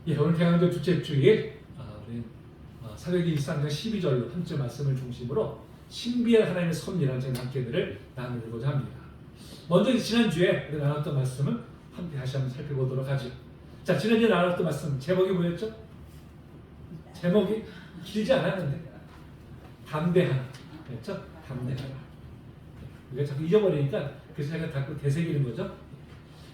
예, 오늘 대강절 둘째 주일 우리 사도행전 1장 12절로 한 절 말씀을 중심으로 신비한 하나님의 섭리라는 제가 함께들을 나누고자 합니다. 먼저 지난주에 우리가 나눴던 말씀을 함께 다시 한번 살펴보도록 하죠. 자, 지난주에 나눴던 말씀 제목이 뭐였죠? 제목이 길지 않았는데 담대하나 그렇죠? 담대하나. 우리가 자꾸 잊어버리니까 그래서 제가 자꾸 되새기는 거죠.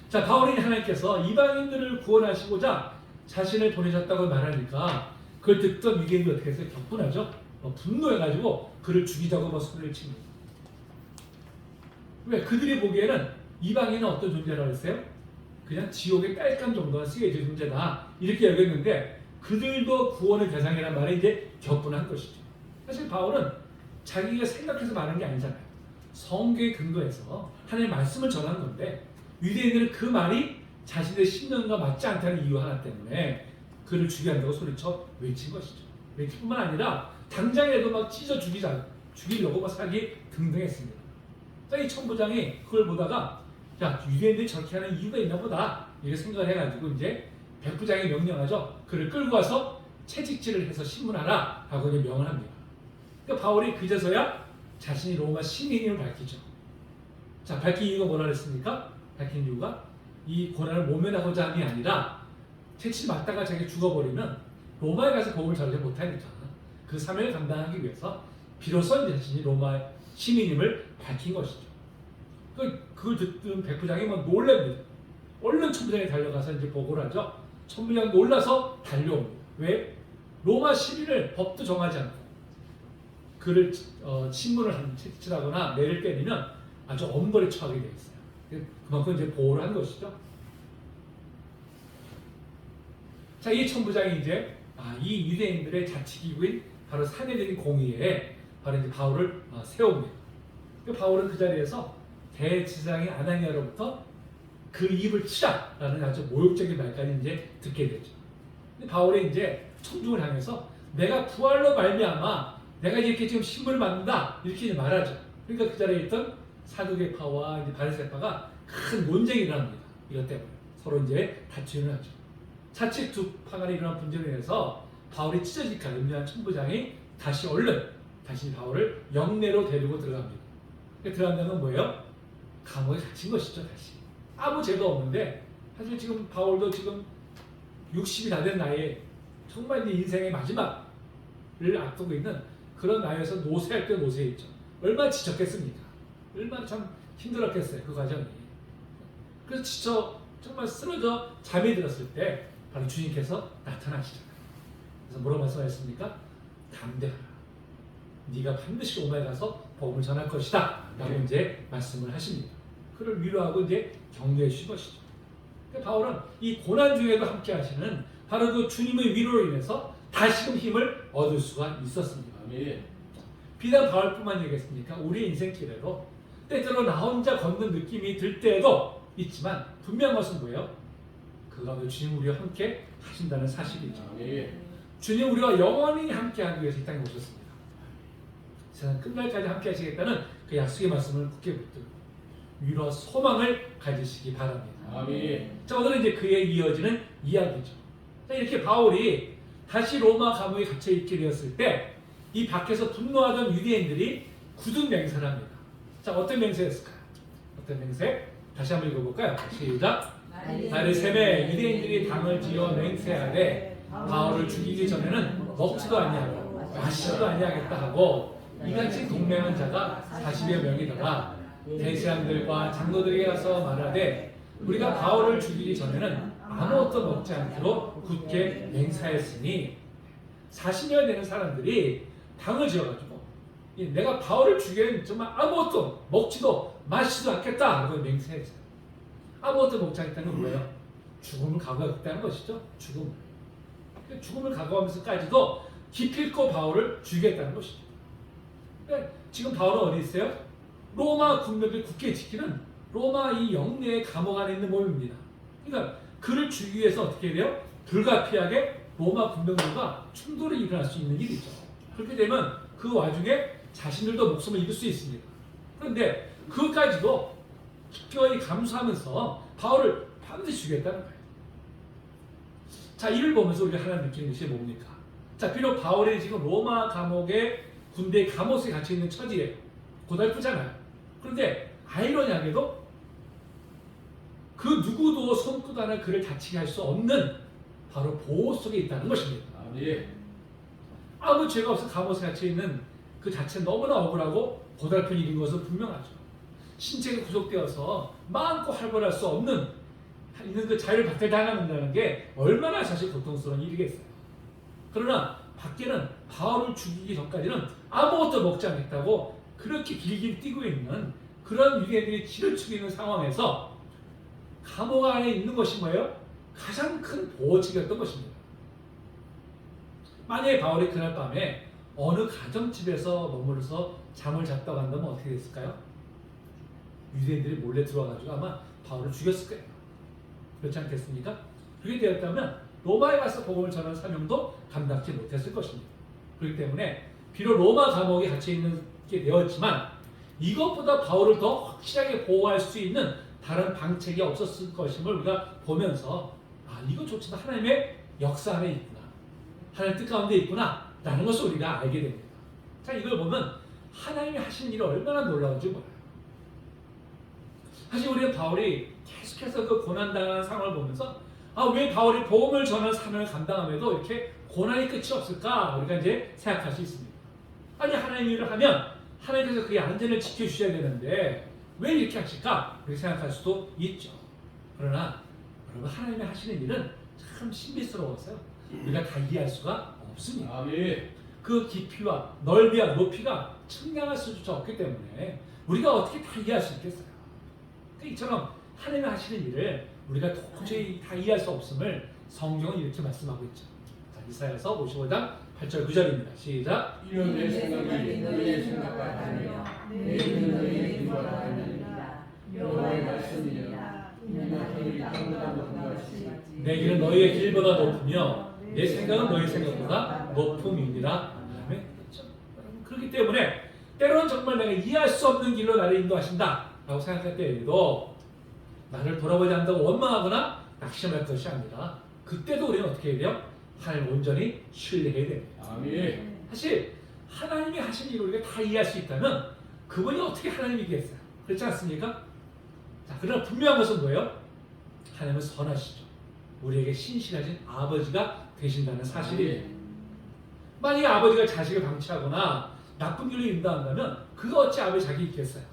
자, 바울이 하나님께서 이방인들을 구원하시고자 자신을 보내셨다고 말하니까 그걸 듣던 유대인들이 어떻게 했어요? 격분하죠? 분노해가지고 그를 죽이자고 소리를 칩니다. 왜? 그들이 보기에는 이방인은 어떤 존재라고 했어요? 그냥 지옥의 깔감 정도가 쓰여질 존재다 이렇게 여겼는데 그들도 구원의 대상이라는 말에 이제 격분한 것이죠. 사실 바울은 자기가 생각해서 말한 게 아니잖아요. 성경에 근거해서 하나님의 말씀을 전한 건데 유대인들은 그 말이 자신의 신념과 맞지 않다는 이유 하나 때문에 그를 죽여야 한다고 소리쳐 외친 것이죠. 외칠 뿐만 아니라 당장에도 막 찢어 죽이려고 막 사기 등등 했습니다. 이 천부장이 그걸 보다가 야, 유대인들이 저렇게 하는 이유가 있나 보다 이렇게 생각을 해가지고 이제 백부장이 명령하죠. 그를 끌고 와서 채찍질을 해서 신문하라 하고 이제 명을 합니다. 그러니까 바울이 그제서야 자신이 로마 시민임을 밝히죠. 자, 밝힌 이유가 뭐라 그랬습니까? 밝힌 이유가 이 고난을 모면하고자 함이 아니라 채찍 맞다가 자기가 죽어버리면 로마에 가서 복음을 전하지 못하니까 그 사명을 감당하기 위해서 비로소 자신이 로마 시민임을 밝힌 것이죠. 그걸 듣던 백부장이 뭐 놀랍니다. 얼른 천부장이 달려가서 이제 보고를 하죠. 천부장이 놀라서 달려옵니다. 왜? 로마 시민을 법도 정하지 않고 그를 신문을 채찍질하거나 매를 때리면 아주 엄벌에 처하게 되어 있어요. 그만큼 이제 보호를 한 것이죠. 자, 이 천부장이 이제 이 유대인들의 자치기구인 바로 사내들인 공의회에 바로 이제 바울을 세웁니다. 바울은 그 자리에서 대지장인 아나니아로부터 그 입을 치라라는 아주 모욕적인 말까지 이제 듣게 되죠. 근데 바울이 이제 청중을 향해서 내가 부활로 말미암아 내가 이렇게 지금 신문을 받는다 이렇게 말하죠. 그러니까 그 자리에 있던 사두개파와 바리새파가 큰 논쟁이 일어납니다. 이것 때문에 서로 이제 다투기를 하죠. 자칫 두 파가 일어난 분쟁에 의해서 바울이 찢어질까 염려한 천부장이 다시 바울을 영내로 데리고 들어갑니다. 들어간다는 건 뭐예요? 감옥에 갇힌 것이죠. 다시 아무 죄도 없는데 사실 지금 바울도 지금 60이 다 된 나이에 정말 이제 인생의 마지막을 앞두고 있는 그런 나이에서 노쇠할 때 노쇠했죠. 얼마나 지쳤겠습니까? 얼마나 참 힘들었겠어요. 그 과정이. 그래서 지쳐 정말 쓰러져 잠이 들었을 때 바로 주님께서 나타나시잖아요. 그래서 뭐라고 말씀하셨습니까? 담대하라. 네가 반드시 로마에 가서 복음을 전할 것이다. 라고 이제 말씀을 하십니다. 그를 위로하고 이제 격려해 주신 것이죠. 그러니까 바울은 이 고난 중에도 함께 하시는 바로 그 주님의 위로로 인해서 다시금 힘을 얻을 수가 있었습니다. 비단 바울뿐만 얘기했습니까? 우리의 인생길에도 때때로 나 혼자 걷는 느낌이 들 때도 있지만 분명한 것은 뭐예요? 그가 주님 우리와 함께 하신다는 사실이죠. 주님 우리와 영원히 함께하기 위해서 이 땅에 오셨습니다. 세상 끝날까지 함께 하시겠다는 그 약속의 말씀을 굳게 붙들고 위로와 소망을 가지시기 바랍니다. 자, 오늘은 이제 그에 이어지는 이야기죠. 자, 이렇게 바울이 다시 로마 감옥에 갇혀 있게 되었을 때 이 밖에서 분노하던 유대인들이 굳은 맹세를 합니다. 자, 어떤 맹세였을까요? 어떤 맹세? 다시 한번 읽어볼까요? 시작! 날이 새매 유대인들이 당을 지어 맹세하되 바울을 죽이기 전에는 먹지도 아니하고 마시지도 아니하겠다 하고 이같이 동맹한 자가 40여 명이더라. 대제사장들과 장로들에게 가서 말하되 우리가 바울을 죽이기 전에는 아무것도 먹지 않기로 굳게 맹세하였으니 40여 되는 사람들이 당을 지어가지고 내가 바울을 죽이면 정말 아무것도 먹지도 마시지도 않겠다 하고 맹세했어요. 아무것도 먹지 않겠다는 건 뭐예요? 죽음을 각오했다는 것이죠. 죽음을 각오하면서까지도 기필코 바울을 죽이겠다는 것이죠. 지금 바울은 어디 있어요? 로마 군대를 굳게 지키는 로마 이 영내의 감옥 안에 있는 몸입니다. 그러니까 그를 죽이기 위해서 어떻게 돼요? 불가피하게 로마 군병들과 충돌이 일어날 수 있는 일이죠. 그렇게 되면 그 와중에 자신들도 목숨을 잃을 수 있습니다. 그런데 그것까지도 기꺼이 감수하면서 바울을 반드시 죽이겠다는 거예요. 자, 이를 보면서 우리가 하나 느끼는 것이 뭡니까? 자, 비록 바울이 지금 로마 감옥에 군대 감옥에 갇혀 있는 처지예요. 고달프잖아요. 그런데 아이러니하게도 그 누구도 손끝 하나 그를 다치게 할 수 없는 바로 보호 속에 있다는 것입니다. 아무 죄가 없어 감옥에 갇혀 있는 그 자체는 너무나 억울하고 고달픈 일인 것은 분명하죠. 신체가 구속되어서 마음껏 활발할 수 없는 있는 그 자유를 박탈당한다는 게 얼마나 사실 고통스러운 일이겠어요. 그러나 밖에는 바울을 죽이기 전까지는 아무것도 먹지 않겠다고 그렇게 길길 뛰고 있는 그런 유대인들이 치를 치고 있는 상황에서 감옥 안에 있는 것이 뭐예요? 가장 큰 보호책이었던 것입니다. 만약에 바울이 그날 밤에 어느 가정집에서 머물러서 잠을 잤다고 한다면 어떻게 됐을까요? 유대인들이 몰래 들어와가지고 아마 바울을 죽였을 거예요. 그렇지 않겠습니까? 그렇게 되었다면 로마에 가서 복음을 전하는 사명도 감당치 못했을 것입니다. 그렇기 때문에 비록 로마 감옥에 갇혀 있는 게 되었지만 이것보다 바울을 더 확실하게 보호할 수 있는 다른 방책이 없었을 것임을 우리가 보면서 이것조차도 하나님의 역사 안에 있구나, 하나님 뜻 가운데 있구나 라는 것을 우리가 알게 됩니다. 자, 이걸 보면 하나님이 하신 일이 얼마나 놀라운지 몰라요. 사실 우리는 바울이 계속해서 그 고난당하는 상황을 보면서 왜 바울이 복음을 전하는 사명을 감당함에도 이렇게 고난이 끝이 없을까 우리가 이제 생각할 수 있습니다. 아니, 하나님 일을 하면 하나님께서 그의 안전을 지켜주셔야 되는데 왜 이렇게 하실까? 그렇게 생각할 수도 있죠. 그러나 여러분, 하나님이 하시는 일은 참 신비스러워서요, 우리가 다 이해할 수가 없습니다. 그 깊이와 넓이와 높이가 측량할 수조차 없기 때문에 우리가 어떻게 다 이해할 수 있겠어요? 이처럼 하나님이 하시는 일을 우리가 도저히 다 이해할 수 없음을 성경은 이렇게 말씀하고 있죠. 자, 이사야서 55장 8절 9절입니다. 시작. 이는 내 생각이 너희의 생각과 다르며 내 길은 너희의 길과 다르니라. 여호와의 말씀이니라. 이는 하늘이 땅보다 높은 것이 내 길은 너희의 길보다 높으며 내 생각은 너희 생각보다 높음이니라. 아멘. 그렇죠? 그렇기 때문에 때로는 정말 내가 이해할 수 없는 길로 나를 인도하신다 라고 생각할 때에도 나를 돌아보지 않는다고 원망하거나 낙심할 것이 아니라 그때도 우리는 어떻게 해야 돼요? 하나님을 온전히 신뢰해야 됩니다. 사실 하나님이 하신 일을 우리가 다 이해할 수 있다면 그분이 어떻게 하나님이겠어요? 그렇지 않습니까? 자, 그러나 분명한 것은 뭐예요? 하나님은 선하시죠. 우리에게 신실하신 아버지가 되신다는 사실이에요. 만약에 아버지가 자식을 방치하거나 나쁜 길로 인도한다면 그가 어찌 아버지 자기 있겠어요?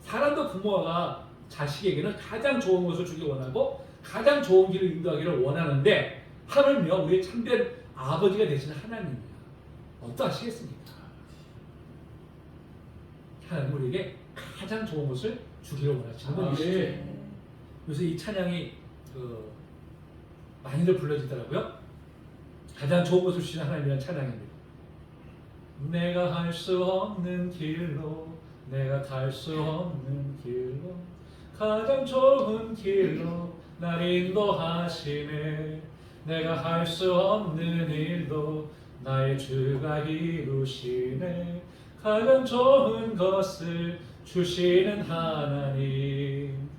사람도 부모가 자식에게는 가장 좋은 것을 주기 원하고 가장 좋은 길을 인도하기를 원하는데 하나님은요, 우리의 참된 아버지가 되시는 하나님이야. 어떠하시겠습니까? 하나님 우리에게 가장 좋은 것을 주기를 원하시는 분이시죠. 그래서 이 찬양이 많이들 불러지더라고요. 가장 좋은 것을 주시는 하나님이라는 찬양입니다. 내가 할 수 없는 길로, 내가 갈 수 없는 길로, 가장 좋은 길로 날 인도하시네. 내가 할 수 없는 일도 나의 주가 이루시네. 가장 좋은 것을 주시는 하나님,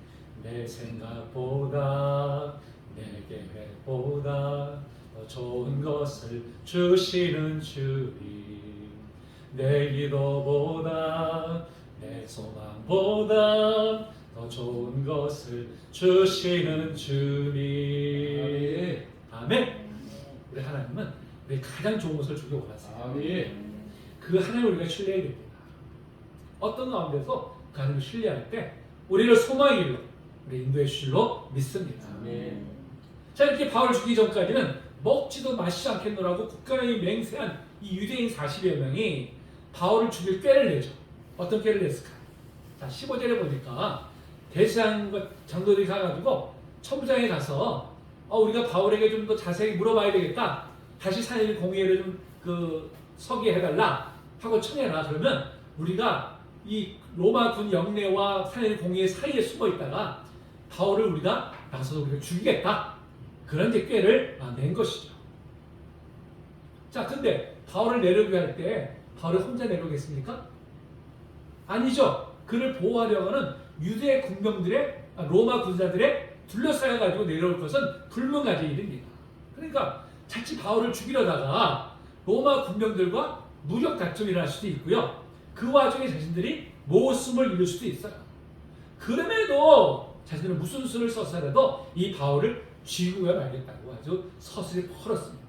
내 생각보다 내 계획보다 더 좋은 것을 주시는 주님, 내 기도보다 내 소망보다 더 좋은 것을 주시는 주님. 아멘. 우리 하나님은 우리 가장 좋은 것을 주기 원하세요. 그 하나님을 우리가 신뢰해야 됩니다. 어떤 가운데서 그 하나님을 신뢰할 때 우리를 소망의 길로, 우리 인도의 줄로 믿습니다. 자, 이렇게 바울을 죽이기 전까지는 먹지도 마시지 않겠노라고 굳건히 맹세한 이 유대인 40여 명이 바울을 죽일 꾀를 내죠. 어떤 꾀를 냈을까? 자, 15절에 보니까 대제사장과 장로들이 가가지고 천부장에 가서 우리가 바울에게 좀 더 자세히 물어봐야 되겠다. 다시 산해일 공의회를 좀 서게 해달라 하고 청해라. 그러면 우리가 이 로마 군 영내와 산해일 공의회 사이에 숨어 있다가 바울을 우리가 나서서 우리가 죽이겠다. 그런 이제 꾀를 낸 것이죠. 자, 근데 바울을 내려오게 할 때 바울을 혼자 내려오겠습니까? 아니죠. 그를 보호하려고 하는 유대 군병들의 로마 군사들의 둘러싸여가지고 내려올 것은 불문가지 일입니다. 그러니까 자칫 바울을 죽이려다가 로마 군병들과 무력 다툼이 일어날 수도 있고요. 그 와중에 자신들이 모순을 이룰 수도 있어요. 그럼에도 자신들은 무슨 수를 써서라도 이 바울을 죽이고야 말겠다고 아주 서슬이 펄었습니다.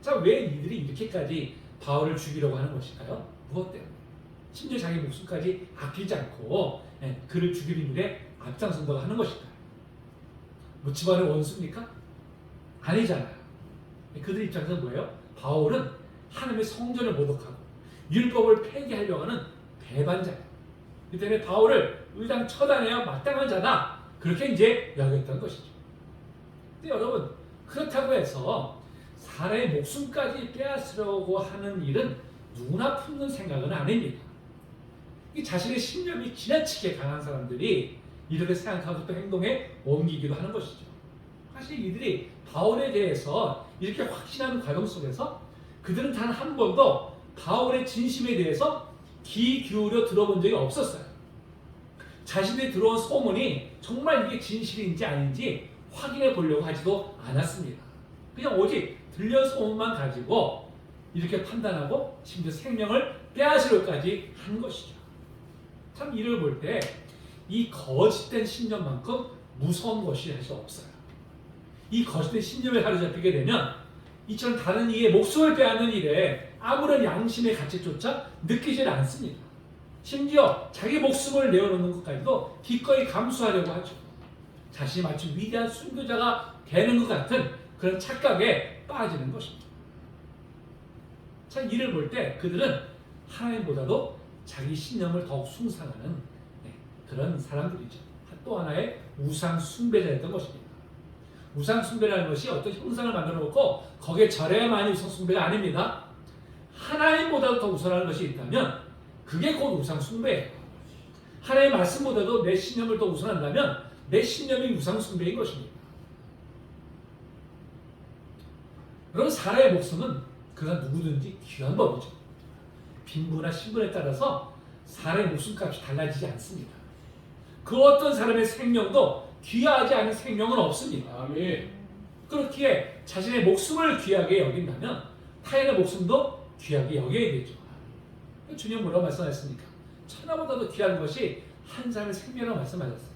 자, 왜 이들이 이렇게까지 바울을 죽이려고 하는 것일까요? 무엇 때문에? 심지어 자기 목숨까지 아끼지 않고 그를 죽이는 일에 앞장선다고 하는 것일까요? 뭐 집안의 원수입니까? 아니잖아요. 그들 입장에서는 뭐예요? 바울은 하나님의 성전을 모독하고 율법을 폐기하려고 하는 배반자예요. 그 때문에 바울을 의당 처단해야 마땅한 자다. 그렇게 이제 여겼던 것이죠. 근데 여러분, 그렇다고 해서 사람의 목숨까지 빼앗으려고 하는 일은 누구나 품는 생각은 아닙니다. 이 자신의 신념이 지나치게 강한 사람들이 이렇게 생각하고 또 행동에 옮기기도 하는 것이죠. 사실 이들이 바울에 대해서 이렇게 확신하는 과정 속에서 그들은 단 한 번도 바울의 진심에 대해서 귀 기울여 들어본 적이 없었어요. 자신들이 들어온 소문이 정말 이게 진실인지 아닌지 확인해 보려고 하지도 않았습니다. 그냥 오직 들려온 소문만 가지고 이렇게 판단하고 심지어 생명을 빼앗으려까지 한 것이죠. 참 이를 볼 때 이 거짓된 신념만큼 무서운 것이 사실 없어요. 이 거짓된 신념에 사로잡히게 되면 이처럼 다른 이의 목숨을 빼앗는 일에 아무런 양심의 가치조차 느끼질 않습니다. 심지어 자기 목숨을 내어놓는 것까지도 기꺼이 감수하려고 하죠. 자신이 마치 위대한 순교자가 되는 것 같은 그런 착각에 빠지는 것입니다. 참 이를 볼 때 그들은 하나님보다도 자기 신념을 더욱 숭상하는 그런 사람들이죠. 또 하나의 우상 숭배자였던 것입니다. 우상 숭배라는 것이 어떤 형상을 만들어 놓고 거기에 절해야만이 우상 숭배가 아닙니다. 하나님보다도 더 우선하는 것이 있다면 그게 곧 우상 숭배예요. 하나님의 말씀보다도 내 신념을 더 우선한다면 내 신념이 우상 숭배인 것입니다. 여러분, 사람의 목숨은 그가 누구든지 귀한 법이죠. 빈부나 신분에 따라서 사람의 목숨값이 달라지지 않습니다. 그 어떤 사람의 생명도 귀하지 않은 생명은 없습니다. 아멘. 그렇기에 자신의 목숨을 귀하게 여긴다면 타인의 목숨도 귀하게 여겨야 되죠. 주님 뭐라고 말씀하셨습니까? 천하보다도 귀한 것이 한 사람의 생명이라고 말씀하셨어요.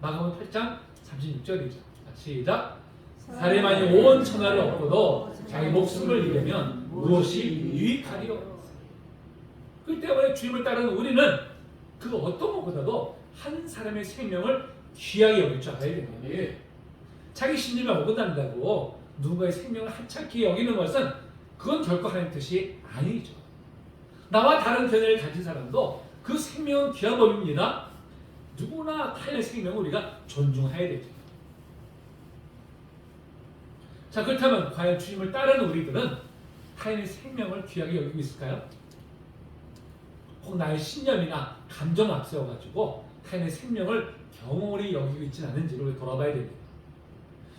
마가복음 8장 36절이죠. 시작. 사람만이 온 천하를 얻고도 자기 목숨을 잃으면 무엇이 유익하리요? 그 때문에 주님을 따르는 우리는 그 어떤 것보다도 한 사람의 생명을 귀하게 여길 줄 알아야 됩니다. 예. 자기 신념에 어긋난다고 누군가의 생명을 하찮게 여기는 것은 그건 결코 하나님의 뜻이 아니죠. 나와 다른 견해를 가진 사람도 그 생명은 귀한 법입니다. 누구나 타인의 생명을 우리가 존중해야 되죠. 자, 그렇다면 과연 주님을 따르는 우리들은 타인의 생명을 귀하게 여기고 있을까요? 혹 나의 신념이나 감정을 앞세워가지고 타인의 생명을 경홀히 여기고 있지는 않은지를 돌아봐야 됩니다.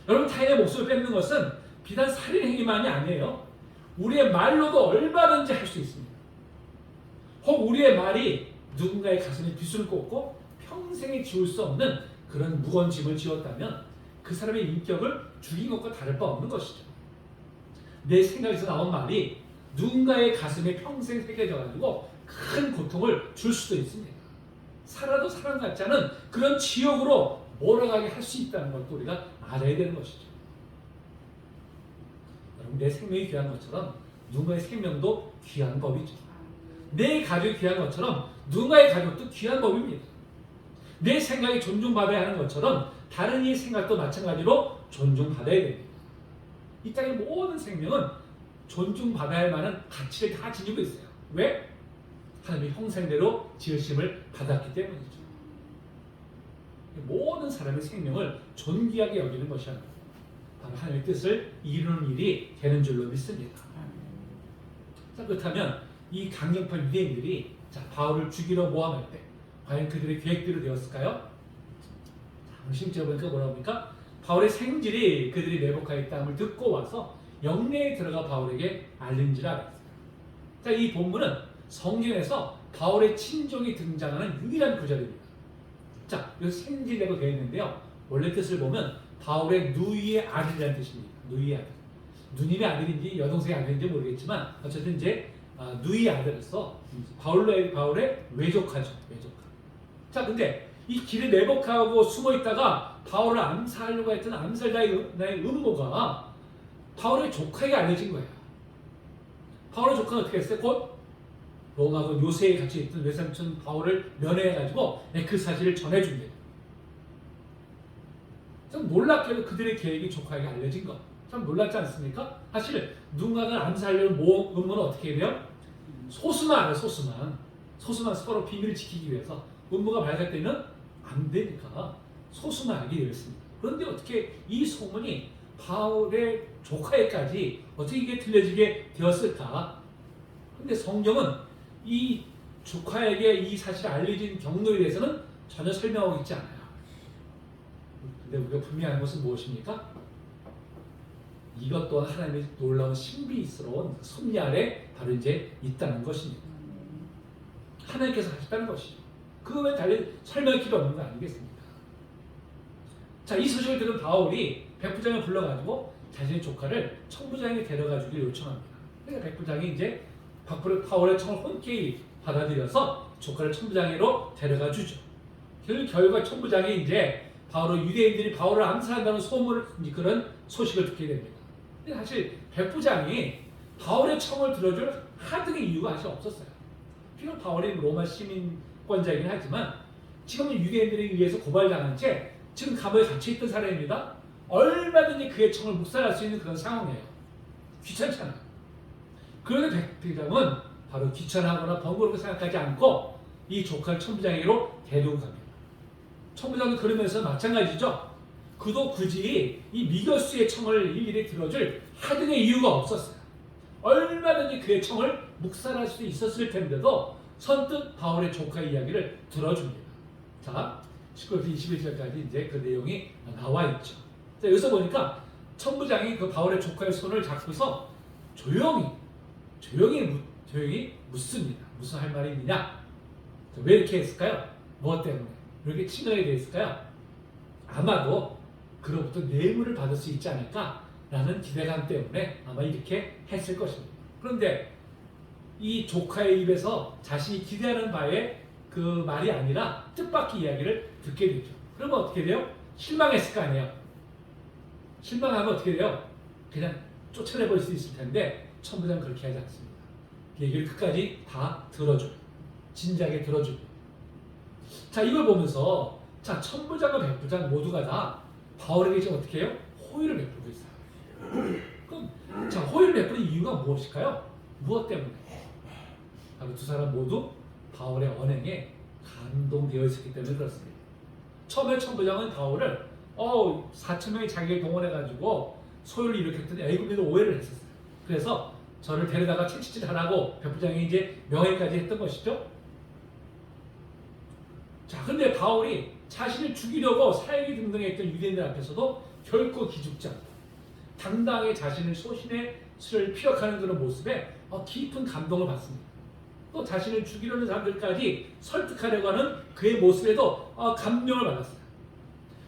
여러분, 타인의 목숨을 뺏는 것은 비단 살인 행위만이 아니에요. 우리의 말로도 얼마든지 할 수 있습니다. 혹 우리의 말이 누군가의 가슴에 빗을 꽂고 평생에 지울 수 없는 그런 무거운 짐을 지었다면 그 사람의 인격을 죽인 것과 다를 바 없는 것이죠. 내 생각에서 나온 말이 누군가의 가슴에 평생 새겨져가지고 큰 고통을 줄 수도 있습니다. 살아도 사람 같지 않은 그런 지옥으로 몰아가게 할 수 있다는 것도 우리가 알아야 되는 것이죠. 여러분, 내 생명이 귀한 것처럼 누군가의 생명도 귀한 법이죠. 내 가족이 귀한 것처럼 누군가의 가족도 귀한 법입니다. 내 생각이 존중받아야 하는 것처럼 다른 이의 생각도 마찬가지로 존중받아야 됩니다. 이 땅의 모든 생명은 존중받아야 할 만한 가치를 다 지니고 있어요. 왜? 하나님의 형상대로 지으심을 받았기 때문이죠. 모든 사람의 생명을 존귀하게 여기는 것이 바로 하나님의 뜻을 이루는 일이 되는 줄로 믿습니다. 자, 그렇다면 이 강력한 유대인들이 바울을 죽이러 모함할 때 과연 그들의 계획대로 되었을까요? 심지어 보니까 뭐라고 합니까? 바울의 생질이 그들이 매복하여 있다함을 듣고 와서 영내에 들어가 바울에게 알린지라 그랬어요. 자, 이 본문은 성경에서 바울의 친족이 등장하는 유일한 구절입니다. 자, 여기 생지라고 되어 있는데요. 원래 뜻을 보면 바울의 누이의 아들이라는 뜻입니다. 누이의 아들. 누님의 아들인지 여동생의 아들인지 모르겠지만 어쨌든 이제 누이의 아들로서 바울의 외조카죠. 외조카. 자, 근데 이 길에 내복하고 숨어 있다가 바울을 암살하려고 했던 암살자의 음모가 바울의 조카에게 알려진 거예요. 바울의 조카는 어떻게 했어요? 곧 로마군 요새에 갇혀 있던 외삼촌 바울을 면회해가지고 그 사실을 전해줍니다. 참 놀랍게도 그들의 계획이 조카에게 알려진 것. 참 놀랍지 않습니까? 사실 누군가를 암살하려는 음모는 어떻게 해야 돼요? 소수만 알아요. 소수만 서로 비밀을 지키기 위해서 음모가 발각되면 안 되니까 소수만 알게 되었습니다. 그런데 어떻게 이 소문이 바울의 조카에까지 어떻게 이게 들려지게 되었을까? 그런데 성경은 이 조카에게 이 사실을 알려진 경로에 대해서는 전혀 설명하고 있지 않아요. 근데 우리가 분명한 것은 무엇입니까? 이것 또한 하나님의 놀라운 신비스러운 섭리 아래 바로 이제 있다는 것입니다. 하나님께서 하셨다는 것이죠. 그 외에 달리 설명할 필요 없는 거 아니겠습니까? 자, 이 소식을 들은 바울이 백부장을 불러가지고 자신의 조카를 청부장에 데려가주길 요청합니다. 그러니까 백부장이 이제 바울의 청을 흔쾌히 받아들여서 조카를 청부장으로 데려가 주죠. 그 결과 청부장이 이제 유대인들이 바울을 암살한다는 소문을 그런 소식을 듣게 됩니다. 근데 사실 백부장이 바울의 청을 들어줄 하등의 이유가 사실 없었어요. 비록 바울이 로마 시민권자이긴 하지만 지금은 유대인들에 의해서 고발당한 채 지금 감옥에 갇혀있던 사람입니다. 얼마든지 그의 청을 묵살할 수 있는 그런 상황이에요. 귀찮잖아요. 그런데 백부장은 바로 귀찮아하거나 번거롭게 생각하지 않고 이 조카를 청부장에게로 데리고 갑니다. 청부장도 그러면서 마찬가지죠. 그도 굳이 이 미결수의 청을 일일이 들어줄 하등의 이유가 없었어요. 얼마든지 그의 청을 묵살할 수 있었을 텐데도 선뜻 바울의 조카의 이야기를 들어줍니다. 자, 19절부터 21절까지 이제 그 내용이 나와 있죠. 자, 여기서 보니까 청부장이 그 바울의 조카의 손을 잡고서 조용히 묻습니다. 무슨 할 말이 있느냐? 왜 이렇게 했을까요? 무엇 때문에? 왜 이렇게 친근하게 됐을까요? 아마도 그로부터 뇌물을 받을 수 있지 않을까라는 기대감 때문에 아마 이렇게 했을 것입니다. 그런데 이 조카의 입에서 자신이 기대하는 바에 그 말이 아니라 뜻밖의 이야기를 듣게 되죠. 그러면 어떻게 돼요? 실망했을 거 아니에요. 실망하면 어떻게 돼요? 그냥 쫓아내버릴 수 있을 텐데 청부장은 그렇게 하지 않습니다. 얘기를 끝까지 다 들어줘요. 진지하게 들어줍니다. 자, 이걸 보면서 자, 천부장과 백부장 모두가 다 바울에게 지금 어떻게 해요? 호의를 베풀고 있어요. 그럼 자, 호의를 베푸는 이유가 무엇일까요? 무엇 때문에? 바로 두 사람 모두 바울의 언행에 감동되어 있었기 때문에 그렇습니다. 처음에 천부장은 바울을 4,000명이 자기를 동원해가지고 소요를 일으켰더니 애굽인도 오해를 했었어요. 그래서 저를 데려다가 채찍질하라고 백부장이 이제 명예까지 했던 것이죠. 자, 근데 바울이 자신을 죽이려고 사형이 등등했던 유대인들 앞에서도 결코 기죽지 않고 당당하게 자신의 소신의 수를 피력하는 그런 모습에 깊은 감동을 받습니다. 또 자신을 죽이려는 사람들까지 설득하려고 하는 그의 모습에도 감명을 받았어요.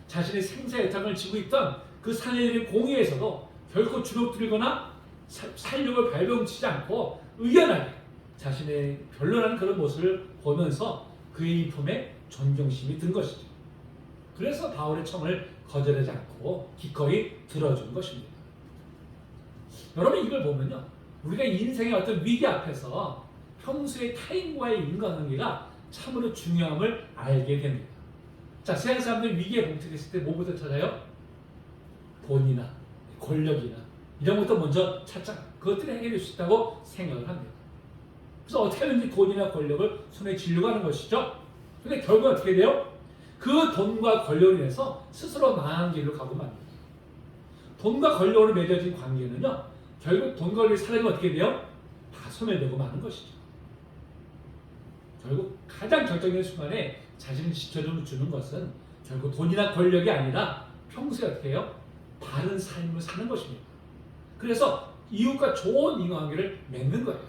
자신의 생사애탕을 지고 있던 그 사내들의 공의에서도 결코 주눅들거나 살력을 발병치지 않고 의연하게 자신의 변론하는 그런 모습을 보면서 그의 인품에 존경심이 든 것이죠. 그래서 바울의 청을 거절하지 않고 기꺼이 들어준 것입니다. 여러분, 이걸 보면요, 우리가 인생의 어떤 위기 앞에서 평소의 타인과의 인간관계가 참으로 중요함을 알게 됩니다. 자, 세상 사람들 위기에 봉착했을 때 뭐부터 찾아요? 돈이나 권력이나 이런 것도 먼저 찾잖아요. 그것들이 해결될 수 있다고 생각을 합니다. 그래서 어떻게 하든지 돈이나 권력을 손에 쥐려고 하는 것이죠. 근데 결국 어떻게 돼요? 그 돈과 권력으로 인해서 스스로 망한 길로 가고 맙니다. 돈과 권력으로 맺어진 관계는요, 결국 돈과 권력이 사라지면 어떻게 돼요? 다 소멸되고 마는 것이죠. 결국 가장 결정적인 순간에 자신을 지켜주는 것은 결국 돈이나 권력이 아니라 평소에 어떻게 해요? 바른 삶을 사는 것입니다. 그래서 이웃과 좋은 인간관계를 맺는 거예요.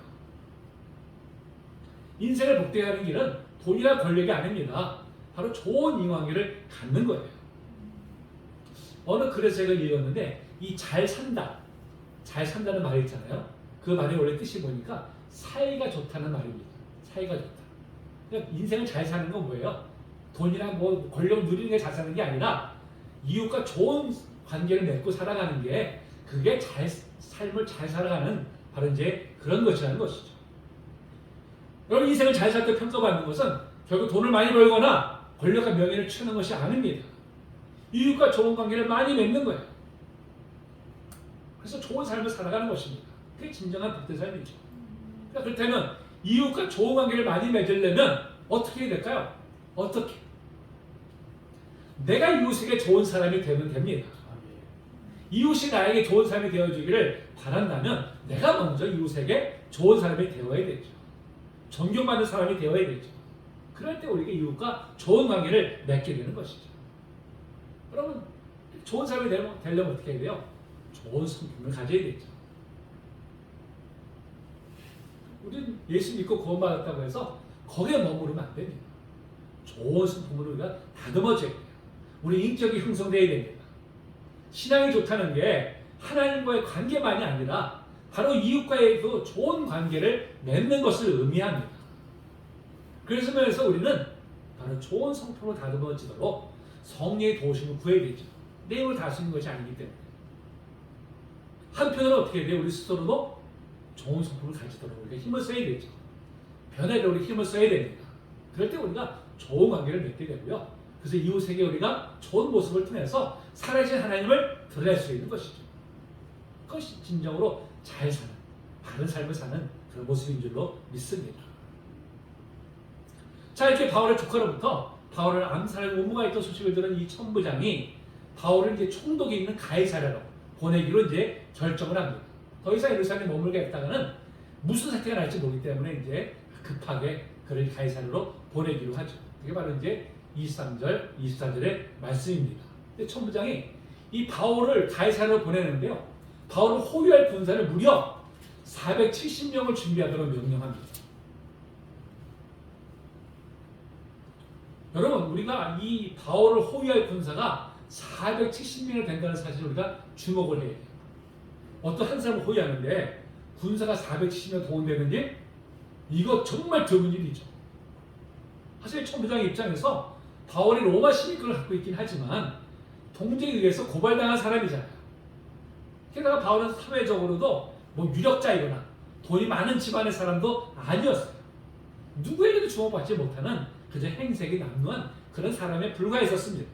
인생을 복되게 하는 길은 돈이나 권력이 아닙니다. 바로 좋은 인간관계를 갖는 거예요. 어느 글에서 제가 읽었는데 이 잘 산다, 잘 산다는 말이 있잖아요. 그 말의 원래 뜻이 보니까 사이가 좋다는 말입니다. 사이가 좋다. 그러니까 인생을 잘 사는 건 뭐예요? 돈이랑 뭐 권력 누리는 게 잘 사는 게 아니라 이웃과 좋은 관계를 맺고 살아가는 게 그게 삶을 잘 살아가는 바로 이제 그런 것이라는 것이죠. 여러분 인생을 잘 살 때 평가받는 것은 결국 돈을 많이 벌거나 권력과 명예를 취하는 것이 아닙니다. 이웃과 좋은 관계를 많이 맺는 거예요. 그래서 좋은 삶을 살아가는 것입니다. 그게 진정한 복된 삶이죠. 그러니까 그렇다면 이웃과 좋은 관계를 많이 맺으려면 어떻게 해야 될까요? 어떻게? 내가 이웃에게 좋은 사람이 되면 됩니다. 이웃이 나에게 좋은 사람이 되어주기를 바란다면 내가 먼저 이웃에게 좋은 사람이 되어야 되죠. 존경받는 사람이 되어야 되죠. 그럴 때 우리가 이웃과 좋은 관계를 맺게 되는 것이죠. 여러분 좋은 사람이 되려면 어떻게 해야 돼요? 좋은 성품을 가져야 되죠. 우리는 예수 믿고 구원받았다고 해서 거기에 머무르면 안 됩니다. 좋은 성품으로 우리가 다듬어져야 돼요. 우리 인격이 형성되어야 됩니다. 신앙이 좋다는 게 하나님과의 관계만이 아니라 바로 이웃과의도 좋은 관계를 맺는 것을 의미합니다. 그래서 우리는 바로 좋은 성품으로 다듬어지도록 성령의 도우심을 구해야 되죠. 내 힘으로 다 쓰는 것이 아니기 때문에. 한편으로 어떻게 해야 돼요? 우리 스스로도 좋은 성품을 가지도록 우리가 힘을 써야 되죠. 변화를 우리 힘을 써야 됩니다. 그럴 때 우리가 좋은 관계를 맺게 되고요. 그래서 이웃에게 우리가 좋은 모습을 통해서 살아계신 하나님을 드러낼 수 있는 것이죠. 그것이 진정으로 잘 사는, 바른 삶을 사는 그런 모습인 줄로 믿습니다. 자, 이렇게 바울의 조카로부터 바울을 암살할 의무가 있던 소식을 들은 이 천부장이 바울을 이제 총독이 있는 가이사랴로 보내기로 이제 결정을 합니다. 더 이상 예루살렘에 머물겠다가는 무슨 사태가 날지 모르기 때문에 이제 급하게 그를 가이사랴로 보내기로 하죠. 이게 바로 이제 23절, 24절의 말씀입니다. 근데 천부장이 이 바울을 가이사랴로 보내는데요. 바울을 호위할 군사를 무려 470명을 준비하도록 명령합니다. 여러분, 우리가 이 바울을 호위할 군사가 470명이 된다는 사실을 우리가 주목을 해야 돼요. 어떤 한 사람을 호위하는데 군사가 470명 동원되는지 이거 정말 드문 일이죠. 사실 천부장의 입장에서 바울이 로마 시민권을 갖고 있긴 하지만 동족에 의해서 고발당한 사람이잖아요. 게다가 바울은 사회적으로도 뭐 유력자이거나 돈이 많은 집안의 사람도 아니었어요. 누구에게도 주목받지 못하는 그저 행색이 남루한 그런 사람에 불과했었습니다.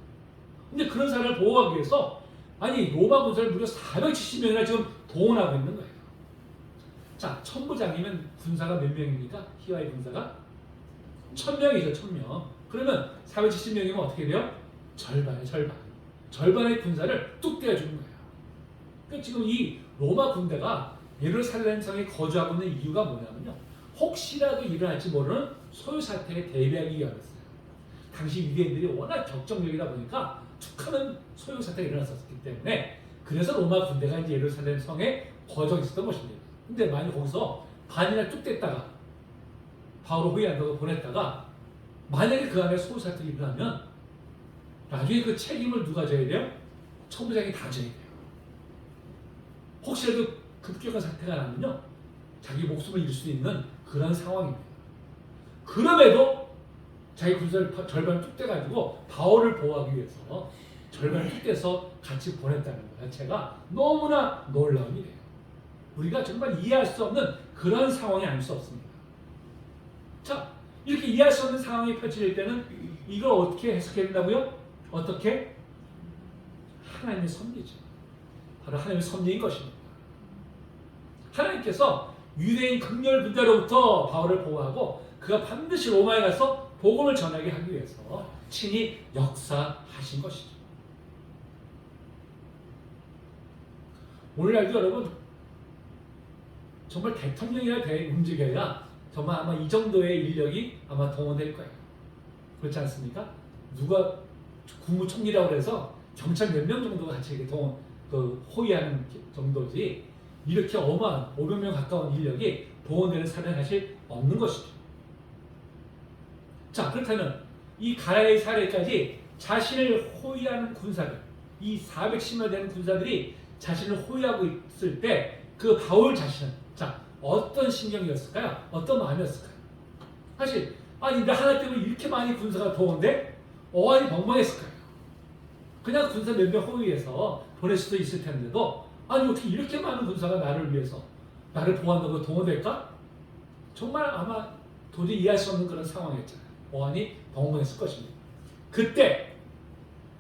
근데 그런 사람을 보호하기 위해서 아니 로마 군사를 무려 470명이나 지금 동원하고 있는 거예요. 자, 천부장이면 군사가 몇 명입니까? 히와의 군사가 1000명이죠. 1000명. 그러면 470명이면 어떻게 돼요? 절반의 절반. 절반의 군사를 뚝 떼어주는 거예요. 그러니까 지금 이 로마 군대가 예루살렘 성에 거주하고 있는 이유가 뭐냐면요. 혹시라도 일어날지 모르는 소요사태에 대비하기 위함이었어요. 당시 유대인들이 워낙 격정적이다 보니까 툭하면 소요사태가 일어났었기 때문에 그래서 로마 군대가 이제 예루살렘 성에 거주하고 있었던 것입니다. 근데 만약 거기서 반이나 뚝 뗐다가 바울을 호위한다고 보냈다가 만약에 그 안에 소요사태가 일어나면 나중에 그 책임을 누가 져야 돼요? 천부장이 다 져야 돼요. 혹시라도 급격한 사태가 나면요 자기 목숨을 잃을 수 있는 그런 상황입니다. 그럼에도 자기 군사를 절반 뚝 떼가지고 바울을 보호하기 위해서 절반을 뚝 떼서 같이 보냈다는 것 자체가 너무나 놀라운 일이에요. 우리가 정말 이해할 수 없는 그런 상황이 아닐 수 없습니다. 자, 이렇게 이해할 수 없는 상황이 펼쳐질 때는 이걸 어떻게 해석해야 된다고요? 어떻게? 하나님의 섭리죠. 바로 하나님의 섭리인 것입니다. 하나님께서 유대인 극렬 군대로부터 바울을 보호하고 그가 반드시 로마에 가서 복음을 전하게 하기 위해서 친히 역사하신 것이죠. 오늘날도 여러분 정말 대통령이라 움직여야 정말 아마 이 정도의 인력이 아마 동원될 거예요. 그렇지 않습니까? 누가 국무총리라고 해서 경찰 몇 명 정도가 같이 이렇게 호위하는 정도지 이렇게 어마한 500명 가까운 인력이 동원되는 사례는 사실 없는 것이죠. 자, 그렇다면 이 가야의 사례까지 자신을 호위하는 군사들 이 410명 되는 군사들이 자신을 호위하고 있을 때 그 바울 자신은 자 어떤 심경이었을까요? 어떤 마음이었을까요? 사실 아니 나 하나 때문에 이렇게 많이 군사가 도는데 어안이 벙벙했을 거예요. 그냥 군사 몇 명 호위해서 보낼 수도 있을 텐데도 아니 어떻게 이렇게 많은 군사가 나를 위해서 나를 보호한다고 동원될까? 정말 아마 도저히 이해할 수 없는 그런 상황이었잖아요. 어안이 벙벙했을 것입니다. 그때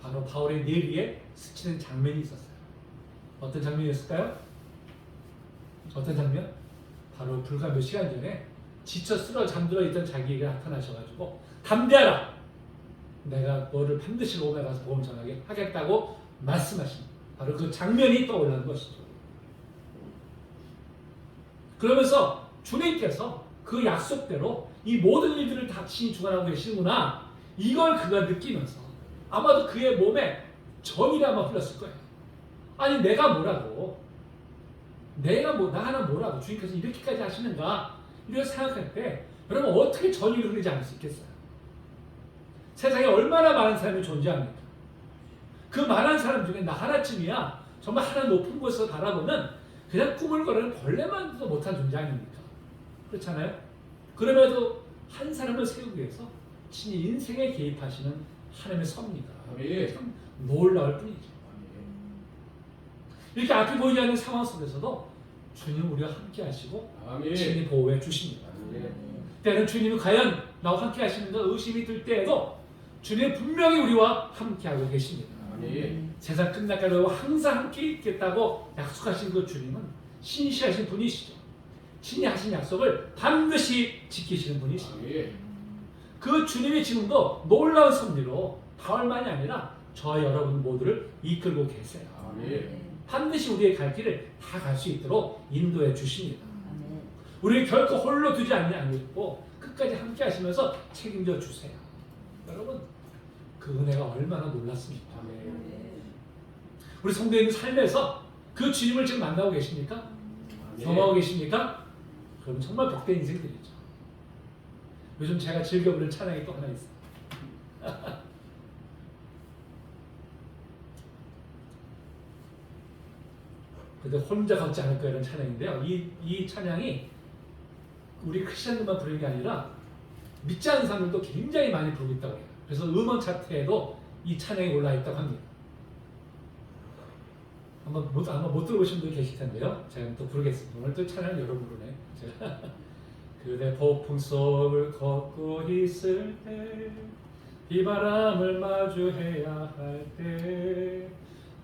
바로 바울의 내리에 스치는 장면이 있었어요. 어떤 장면이었을까요? 어떤 장면? 바로 불과 몇 시간 전에 지쳐 쓰러 잠들어 있던 자기에게 나타나셔가지고 담대하라! 내가 너를 반드시 로마에 가서 복음 전하게 하겠다고 말씀하신 바로 그 장면이 떠올라는 것이죠. 그러면서 주님께서 그 약속대로 이 모든 일들을 다 친히 주관하고 계시는구나 이걸 그가 느끼면서 아마도 그의 몸에 정이 아마 흘렀을 거예요. 아니 내가 뭐라고 나 하나 뭐라고 주님께서 이렇게까지 하시는가 이렇게 생각할 때 여러분 어떻게 전율이 흐르지 않을 수 있겠어요? 세상에 얼마나 많은 사람이 존재합니까? 그 많은 사람 중에 나 하나쯤이야 정말 하나 높은 곳에서 바라보는 그냥 꾸물거리는 벌레만도 못한 존재 아닙니까? 그렇잖아요? 그럼에도 한 사람을 세우기 위해서 친히 인생에 개입하시는 하나님의 섭니다. 참 놀라울 뿐이죠. 이렇게 앞이 보이지 않는 상황 속에서도 주님은 우리와 함께 하시고 친히 보호해 주십니다. 때는 주님이 과연 나와 함께 하시는가 의심이 들 때에도 주님은 분명히 우리와 함께 하고 계십니다. 세상 끝날까지 항상 함께 있겠다고 약속하신 그 주님은 신실하신 분이시죠. 친히 하신 약속을 반드시 지키시는 분이십니다. 그 주님이 지금도 놀라운 섭리로 바울만이 아니라 저와 여러분 모두를 이끌고 계세요. 반드시 우리의 갈 길을 다 갈 수 있도록 인도해 주십니다. 우리를 결코 홀로 두지 않고 끝까지 함께 하시면서 책임져 주세요. 여러분 그 은혜가 얼마나 놀랐습니까? 우리 성도님 삶에서 그 주님을 지금 만나고 계십니까? 경험하고 계십니까? 그럼 정말 복된 인생들이죠. 요즘 제가 즐겨 부르는 찬양이 또 하나 있어요. 근데 혼자 걷지 않을 거야 이런 찬양인데요. 이 찬양이 우리 크리스천들만 부르는 게 아니라 믿지 않는 사람들도 굉장히 많이 부르고 있다고 해요. 그래서 음원 차트에도 이 찬양이 올라 있다고 합니다. 아마 못 들어보신 분들 계실 텐데요. 제가 또 부르겠습니다. 오늘 또 찬양을 여러 부르네. 제가 그대 폭풍 속을 걷고 있을 때 비바람을 마주해야 할 때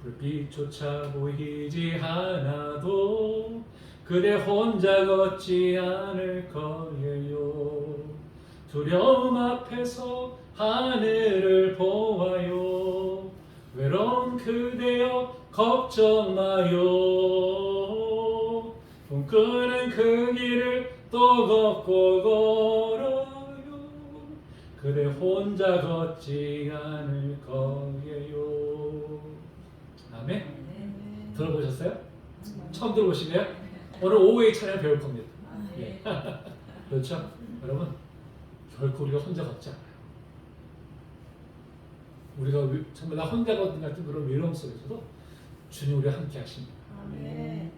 불빛조차 보이지 않아도 그대 혼자 걷지 않을 거예요. 두려움 앞에서 하늘을 보아요. 외로운 그대여 걱정 마요. 꿈꾸는 그 길을 또 걷고 걸어요. 그대 혼자 걷지 않을 거예요. 아멘. 들어보셨어요? 처음 들어보시네요? 오늘 오후에 찬양 배울 겁니다. 예. 그렇죠? 여러분 결코 우리가 혼자 걷지 않아요. 우리가 정말 나 혼자 걷는 같은 그런 외로움 속에서도 주님 우리와 함께 하십니다. 아멘.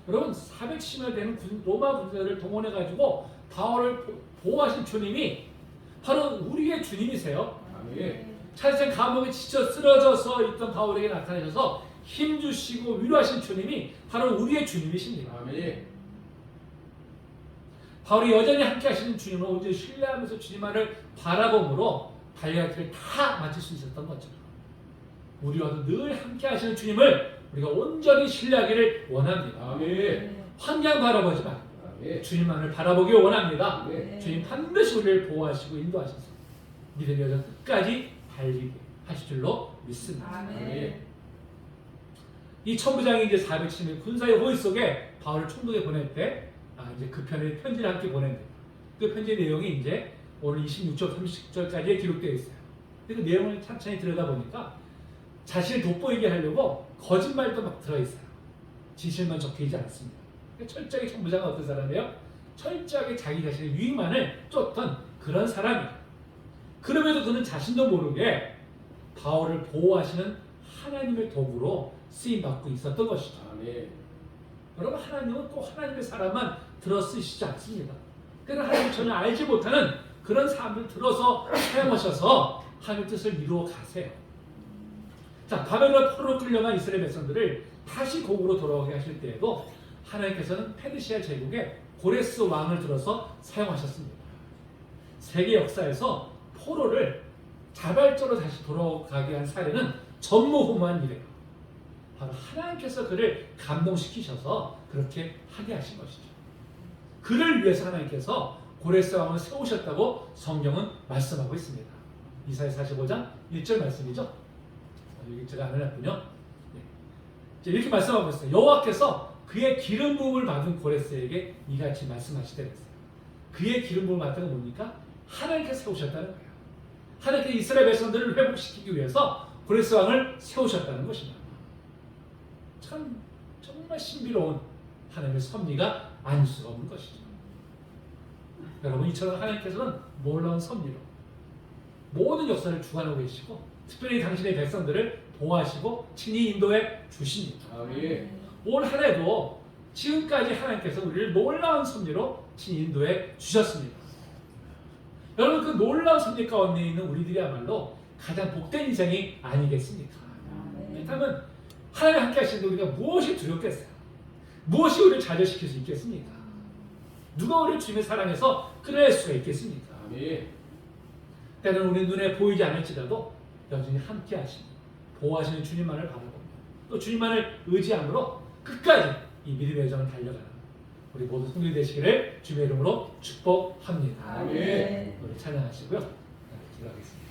여러분 410여 되는 로마 군대를 동원해가지고 바울을 보호하신 주님이 바로 우리의 주님이세요. 아멘. 차세상 감옥에 지쳐 쓰러져서 있던 바울에게 나타나셔서 힘주시고 위로하신 주님이 바로 우리의 주님이십니다. 아멘. 바울이 여전히 함께 하시는 주님을 온전히 신뢰하면서 주님만을 바라봄으로 달려갈 길을 다 마칠 수 있었던 거죠. 우리와도 늘 함께 하시는 주님을 우리가 온전히 신뢰하기를 원합니다. 아멘. 환경 바라보지 말고 아멘. 주님만을 바라보기 원합니다. 아멘. 주님 반드시 우리를 보호하시고 인도하셔서 믿음의 여정 끝까지 달리게 하실 줄로 믿습니다. 아멘. 이 천부장이 이제 410일 군사의 호위 속에 바울을 총독에 보낼 때 이제 그 편의 편지를 함께 보낸대요. 그 편지의 내용이 이제 오늘 26절, 30절까지에 기록되어 있어요. 그 내용을 천천히 들여다보니까 자신을 돋보이게 하려고 거짓말도 막 들어있어요. 진실만 적혀있지 않습니다. 철저하게 천부장은 어떤 사람이에요? 철저하게 자기 자신의 유익만을 쫓던 그런 사람이에요. 그럼에도 그는 자신도 모르게 바울을 보호하시는 하나님의 도구로 쓰임 받고 있었던 것이죠. 아멘. 여러분, 하나님은 꼭 하나님의 사람만 들어 쓰시지 않습니다. 그러나 하나님 전혀 알지 못하는 그런 사람들 들어서 사용하셔서 하나님의 뜻을 이루어 가세요. 자, 바벨론 포로로 끌려간 이스라엘 백성들을 다시 고국으로 돌아오게 하실 때에도 하나님께서는 페르시아 제국의 고레스 왕을 들어서 사용하셨습니다. 세계 역사에서 포로를 자발적으로 다시 돌아가게 한 사례는 전무후무한 일이에요. 바로 하나님께서 그를 감동시키셔서 그렇게 하게 하신 것이죠. 그를 위해서 하나님께서 고레스 왕을 세우셨다고 성경은 말씀하고 있습니다. 이사야 45장 1절 말씀이죠. 여기 제가 안 해놨군요. 이렇게 말씀하고 있어요. 여호와께서 그의 기름 부음을 받은 고레스에게 이같이 말씀하시되 그랬어요. 그의 기름 부음을 받은 건 뭡니까? 하나님께서 세우셨다는 거예요. 하나님께서 이스라엘 백성들을 회복시키기 위해서 고레스 왕을 세우셨다는 것입니다. 참 정말 신비로운 하나님의 섭리가 아닐 수가 없는 것이죠. 여러분, 이처럼 하나님께서는 놀라운 섭리로 모든 역사를 주관하고 계시고 특별히 당신의 백성들을 보호하시고 친히 인도해 주십니다. 아멘. 올 한 해도 지금까지 하나님께서 우리를 놀라운 섭리로 친히 인도해 주셨습니다. 여러분, 그 놀라운 섭리 가운데 있는 우리들이야말로 가장 복된 인생이 아니겠습니까? 그렇다면 하나님 함께 하시는데 우리가 무엇이 두렵겠어요? 무엇이 우리를 좌절시킬 수 있겠습니까? 누가 우리를 주님의 사랑해서 끌어낼 수가 있겠습니까? 아멘. 때로는 우리 눈에 보이지 않을지라도 여전히 함께 하시는 보호하시는 주님만을 바라보며 또 주님만을 의지함으로 끝까지 이 믿음의 여정을 달려가는 우리 모두 성도들 되시기를 주님의 이름으로 축복합니다. 아멘. 우리 찬양하시고요. 기도하겠습니다.